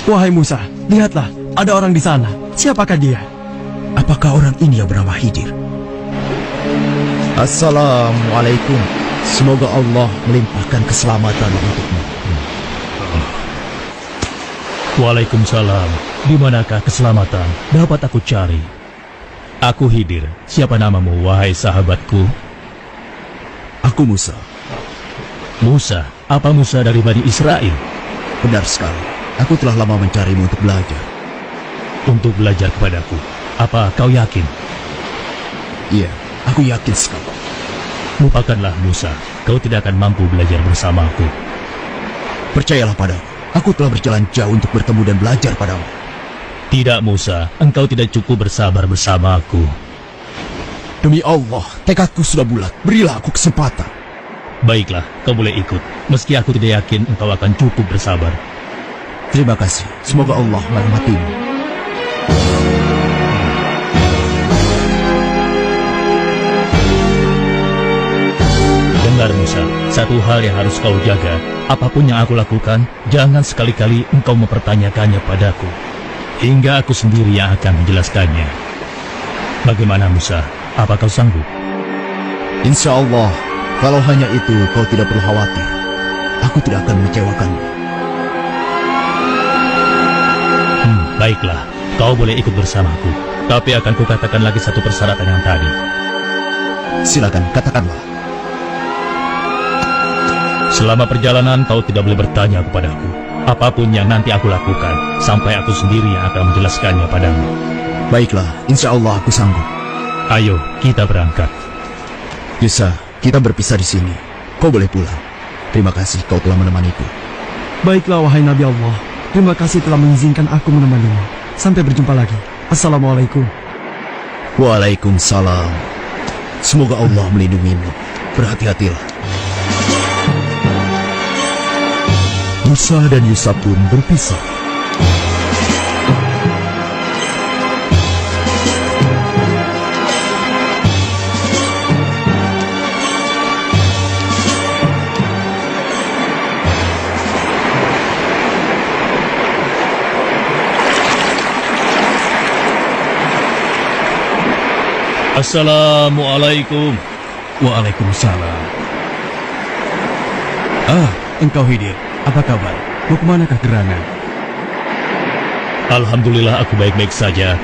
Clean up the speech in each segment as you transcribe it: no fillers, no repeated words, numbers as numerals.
Wahai Musa, lihatlah, ada orang di sana. Siapakah dia? Apakah orang ini yang bernama Khidir? Assalamualaikum. Semoga Allah melimpahkan keselamatan untukmu. Waalaikumsalam. Di manakah keselamatan dapat aku cari? Aku Khidir. Siapa namamu, wahai sahabatku? Aku Musa. Musa? Apa Musa dari Bani Israel? Benar sekali. Aku telah lama mencarimu untuk belajar. Untuk belajar kepadaku. Apa kau yakin? Iya, aku yakin sekali. Lupakanlah Musa. Kau tidak akan mampu belajar bersamaku. Percayalah padaku. Aku telah berjalan jauh untuk bertemu dan belajar padamu. Tidak Musa, engkau tidak cukup bersabar bersamaku. Demi Allah, tekadku sudah bulat. Berilah aku kesempatan. Baiklah, kau boleh ikut. Meski aku tidak yakin engkau akan cukup bersabar. Terima kasih. Semoga Allah merahmatimu. Dengar Musa, satu hal yang harus kau jaga. Apapun yang aku lakukan, jangan sekali-kali engkau mempertanyakannya padaku. Hingga aku sendiri yang akan menjelaskannya. Bagaimana Musa? Apa kau sanggup? Insya Allah, kalau hanya itu kau tidak perlu khawatir. Aku tidak akan mengecewakanmu. Baiklah, kau boleh ikut bersamaku. Tapi akan kukatakan lagi satu persyaratan yang tadi. Silakan, katakanlah. Selama perjalanan kau tidak boleh bertanya kepadaku. Apapun yang nanti aku lakukan, sampai aku sendiri yang akan menjelaskannya padamu. Baiklah, insya Allah aku sanggup. Ayo, kita berangkat. Bisa, kita berpisah di sini. Kau boleh pulang. Terima kasih kau telah menemaniku. Baiklah, wahai Nabi Allah. Terima kasih telah mengizinkan aku menemanimu. Sampai berjumpa lagi. Assalamualaikum. Waalaikumsalam. Semoga Allah melindungimu. Berhati-hatilah. Musa dan Yusa pun berpisah. Assalamualaikum. Waalaikumsalam. Engkau Khidir. Apa kabar? Mau kemanakah gerangan? Alhamdulillah aku baik-baik saja.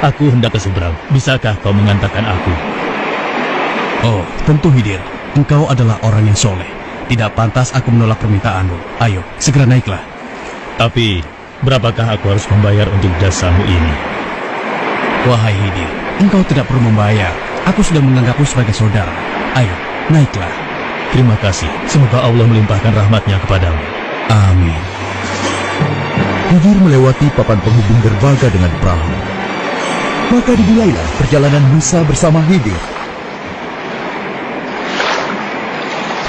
Aku hendak ke seberang. Bisakah kau mengantarkan aku? Oh, tentu Khidir. Engkau adalah orang yang soleh. Tidak pantas aku menolak permintaanmu. Ayo, segera naiklah. Tapi, berapakah aku harus membayar untuk jasamu ini? Wahai Khidir, engkau tidak perlu membayar. Aku sudah menganggapmu sebagai saudara. Ayo, naiklah. Terima kasih. Semoga Allah melimpahkan rahmatnya kepadamu. Amin. Khidir melewati papan penghubung derbaga dengan perahu. Maka dimulailah perjalanan Musa bersama Khidir.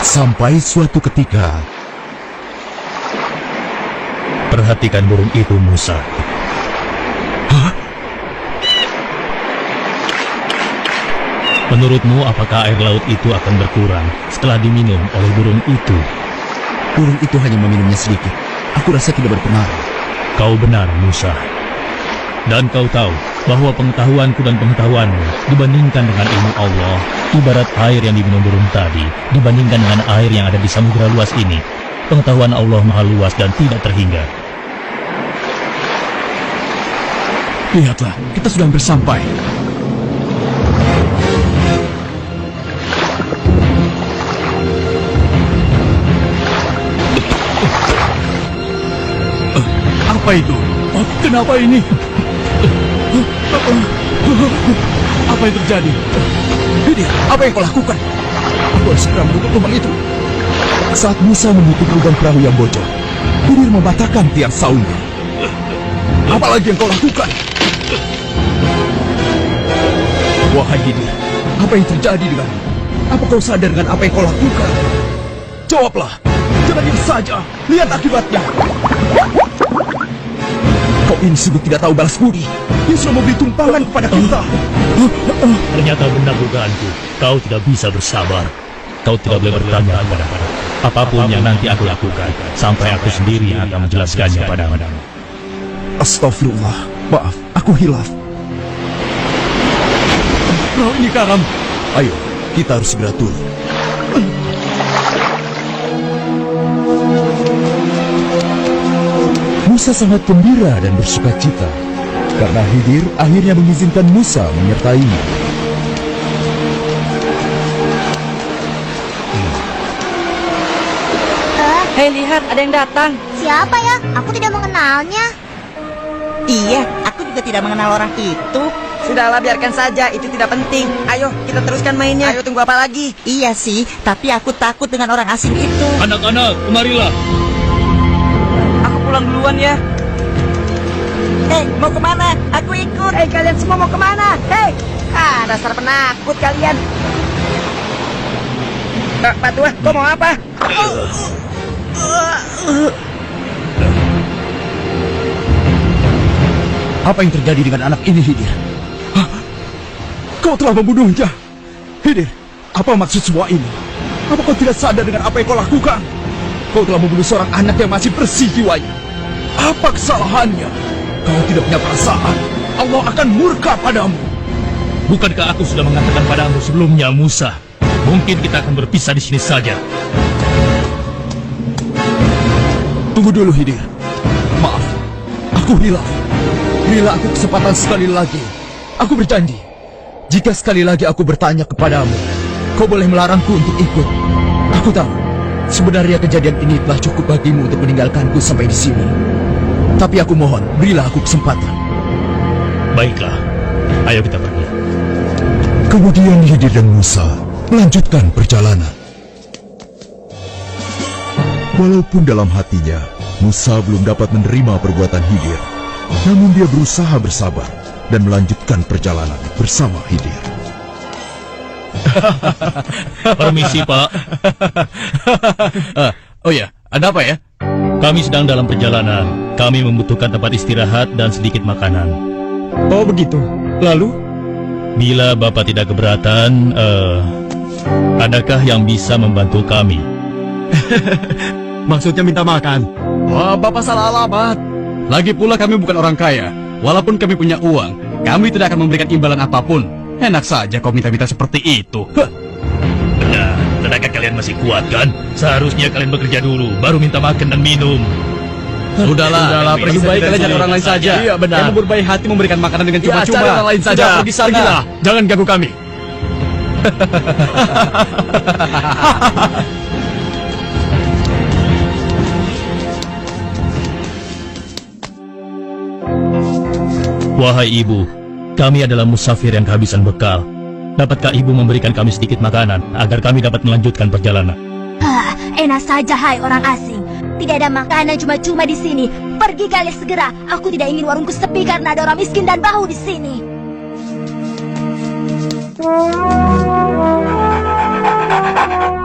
Sampai suatu ketika, Perhatikan burung itu, Musa. Menurutmu, apakah air laut itu akan berkurang setelah diminum oleh burung itu? Burung itu hanya meminumnya sedikit. Aku rasa tidak berpengaruh. Kau benar, Musa. Dan kau tahu bahwa pengetahuanku dan pengetahuanmu dibandingkan dengan ilmu Allah, ibarat air yang diminum burung tadi, dibandingkan dengan air yang ada di samudera luas ini. Pengetahuan Allah maha luas dan tidak terhingga. Lihatlah, kita sudah hampir sampai. Apa itu? Kenapa ini? Apa yang terjadi? Khidir, apa yang kau lakukan? Aku harus segera menutup lubang itu. saat Musa menutup lubang perahu yang bocor, Khidir mematahkan tiang saungnya. Apalagi yang kau lakukan? Wahai Khidir, apa yang terjadi denganmu? Apa kau sadar dengan apa yang kau lakukan? Jawablah, jangan diam saja. Lihat akibatnya. Kau ini sungguh tidak tahu balas budi. Dia sudah memberi tumpangan kepada kita. Ternyata benar dugaanku. Kau tidak bisa bersabar. Kau tidak boleh bertanya kepadaku. Apapun yang nanti aku lakukan, sampai aku sendiri yang akan menjelaskannya padamu. Astagfirullah, maaf, aku hilaf. Perahu ini karam. Ayo, kita harus segera turun. Musa sangat gembira dan bersuka cita karena Khidir akhirnya mengizinkan Musa menyertainya. Hei, lihat, ada yang datang. Siapa ya? Aku tidak mengenalnya. Iya, aku juga tidak mengenal orang itu. Sudahlah, biarkan saja, itu tidak penting. Ayo, kita teruskan mainnya. Ayo, tunggu apa lagi? Iya sih, tapi aku takut dengan orang asing itu. Anak-anak, kemarilah. Aku pulang duluan ya. Hei, mau kemana? Aku ikut. Hei, kalian semua mau kemana? Hei, dasar penakut kalian. Pak Tua, kau mau apa? Apa yang terjadi dengan anak ini, Khidir? Hah? Kau telah membunuhnya. Khidir, apa maksud semua ini? Apa kau tidak sadar dengan apa yang kau lakukan? Kau telah membunuh seorang anak yang masih bersih jiwanya. Apa kesalahannya? Kau tidak punya perasaan. Allah akan murka padamu. Bukankah aku sudah mengatakan padamu sebelumnya, Musa? Mungkin kita akan berpisah di sini saja. Tunggu dulu, Khidir. Maaf, aku hilaf. Berilah aku kesempatan sekali lagi. Aku berjanji, jika sekali lagi aku bertanya kepadamu, kau boleh melarangku untuk ikut. Aku tahu, sebenarnya kejadian ini telah cukup bagimu untuk meninggalkanku sampai di sini. Tapi aku mohon, berilah aku kesempatan. Baiklah, ayo kita pergi. Kemudian Khidir dan Musa melanjutkan perjalanan. Walaupun dalam hatinya Musa belum dapat menerima perbuatan Khidir, namun dia berusaha bersabar dan melanjutkan perjalanan bersama Khidir. Permisi, Pak. Oh ya, ada apa ya? Kami sedang dalam perjalanan. Kami membutuhkan tempat istirahat dan sedikit makanan. Oh begitu. Lalu? Bila Bapak tidak keberatan, adakah yang bisa membantu kami? Maksudnya minta makan. Wah, Bapak salah alamat. Lagi pula kami bukan orang kaya. Walaupun kami punya uang, kami tidak akan memberikan imbalan apapun. Enak saja kau minta-minta seperti itu. Nah, tenaga kalian masih kuat kan? Seharusnya kalian bekerja dulu, baru minta makan dan minum. Sudahlah, pergi baik kalian cari orang lain saja. Iya, benar. Yang berbaik hati memberikan makanan dengan Ya, cuma-cuma. cari orang lain saja. Sudah, pergi sana. Pergilah. Jangan ganggu kami. Wahai ibu, kami adalah musafir yang kehabisan bekal. Dapatkah ibu memberikan kami sedikit makanan agar kami dapat melanjutkan perjalanan? Enak saja, hai orang asing. Tidak ada makanan cuma-cuma di sini. Pergi kalian segera. Aku tidak ingin warungku sepi karena ada orang miskin dan bau di sini.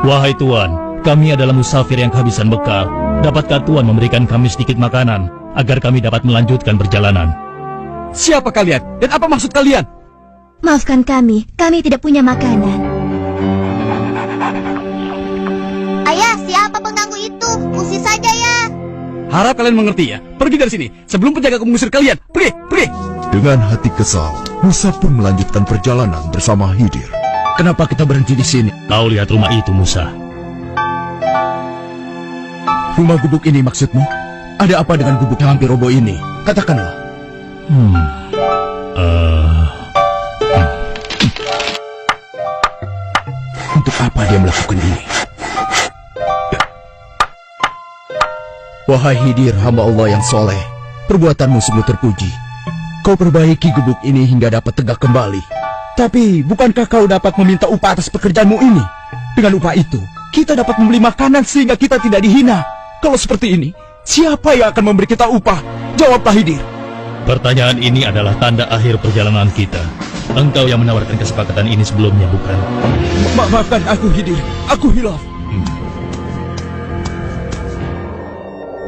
Wahai Tuan, kami adalah musafir yang kehabisan bekal. Dapatkah Tuan memberikan kami sedikit makanan agar kami dapat melanjutkan perjalanan? Siapa kalian? Dan apa maksud kalian? Maafkan kami tidak punya makanan. Ayah, siapa pengganggu itu? Usir saja ya. Harap kalian mengerti ya. Pergi dari sini sebelum penjagaku mengusir kalian. Pergi, pergi. Dengan hati kesal, Musa pun melanjutkan perjalanan bersama Khidir. Kenapa kita berhenti di sini? Kau lihat rumah itu, Musa. Rumah gubuk ini maksudmu? Ada apa dengan gubuk yang hampir roboh ini? Katakanlah. Untuk apa dia melakukan ini? Wahai Khidir, hamba Allah yang soleh, perbuatanmu sungguh terpuji. Kau perbaiki gubuk ini hingga dapat tegak kembali. Tapi, bukankah kau dapat meminta upah atas pekerjaanmu ini? Dengan upah itu, kita dapat membeli makanan sehingga kita tidak dihina. Kalau seperti ini, siapa yang akan memberi kita upah? Jawablah, Khidir. Pertanyaan ini adalah tanda akhir perjalanan kita. Engkau yang menawarkan kesepakatan ini sebelumnya, bukan? Maafkan aku, Khidir. Aku hilaf.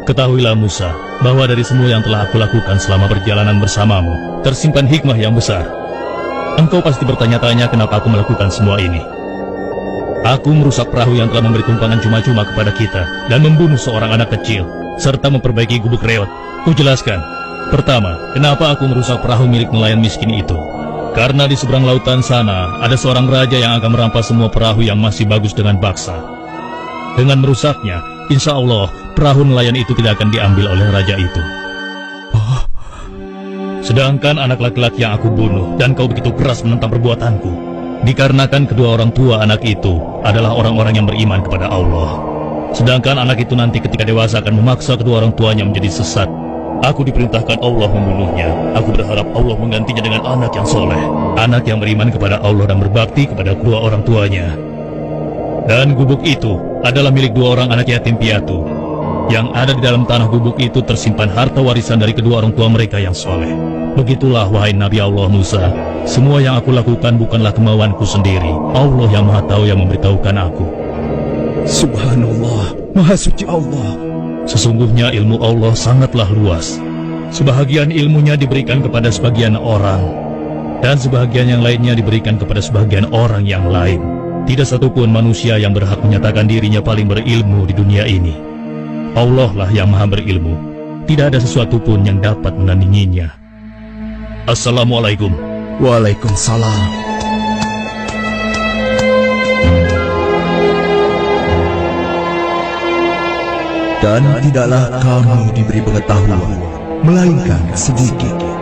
Ketahuilah Musa, bahwa dari semua yang telah aku lakukan selama perjalanan bersamamu, tersimpan hikmah yang besar. Engkau pasti bertanya-tanya kenapa aku melakukan semua ini. Aku merusak perahu yang telah memberi tumpangan cuma-cuma kepada kita, dan membunuh seorang anak kecil, serta memperbaiki gubuk reot. Kujelaskan, Pertama, kenapa aku merusak perahu milik nelayan miskin itu? Karena di seberang lautan sana, ada seorang raja yang akan merampas semua perahu yang masih bagus dengan paksa. Dengan merusaknya, insya Allah, perahu nelayan itu tidak akan diambil oleh raja itu. Sedangkan anak laki-laki yang aku bunuh dan kau begitu keras menentang perbuatanku, dikarenakan kedua orang tua anak itu adalah orang-orang yang beriman kepada Allah. Sedangkan anak itu nanti ketika dewasa akan memaksa kedua orang tuanya menjadi sesat. Aku diperintahkan Allah membunuhnya. Aku berharap Allah menggantinya dengan anak yang soleh, anak yang beriman kepada Allah dan berbakti kepada kedua orang tuanya. Dan gubuk itu adalah milik dua orang anak yatim piatu. Yang ada di dalam tanah gubuk itu tersimpan harta warisan dari kedua orang tua mereka yang soleh. Begitulah wahai Nabi Allah Musa, semua yang aku lakukan bukanlah kemauanku sendiri. Allah yang Maha Tahu yang memberitahukan aku. Subhanallah, Maha Suci Allah. Sesungguhnya ilmu Allah sangatlah luas. Sebahagian ilmunya diberikan kepada sebagian orang, dan sebahagian yang lainnya diberikan kepada sebagian orang yang lain. Tidak satupun manusia yang berhak menyatakan dirinya paling berilmu di dunia ini. Allah lah yang maha berilmu. Tidak ada sesuatu pun yang dapat menandinginya. Assalamualaikum. Waalaikumsalam. Dan tidaklah kamu diberi pengetahuan, melainkan sedikit.